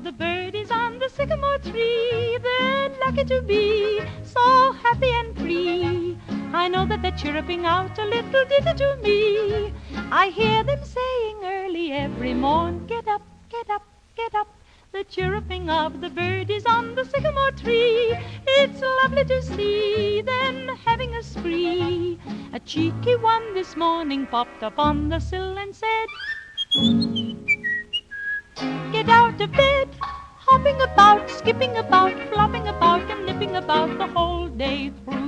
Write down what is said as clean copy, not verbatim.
the birdies on the sycamore tree. They're lucky to be so happy and free. I know that they're chirruping out a little ditty to me. I hear them saying early every morn, get up, get up, get up. The chirruping of the birdies on the sycamore tree. It's lovely to see them having a spree. A cheeky one this morning popped up on the sill and said, get out of bed, hopping about, skipping about, flopping about, and nipping about the whole day through.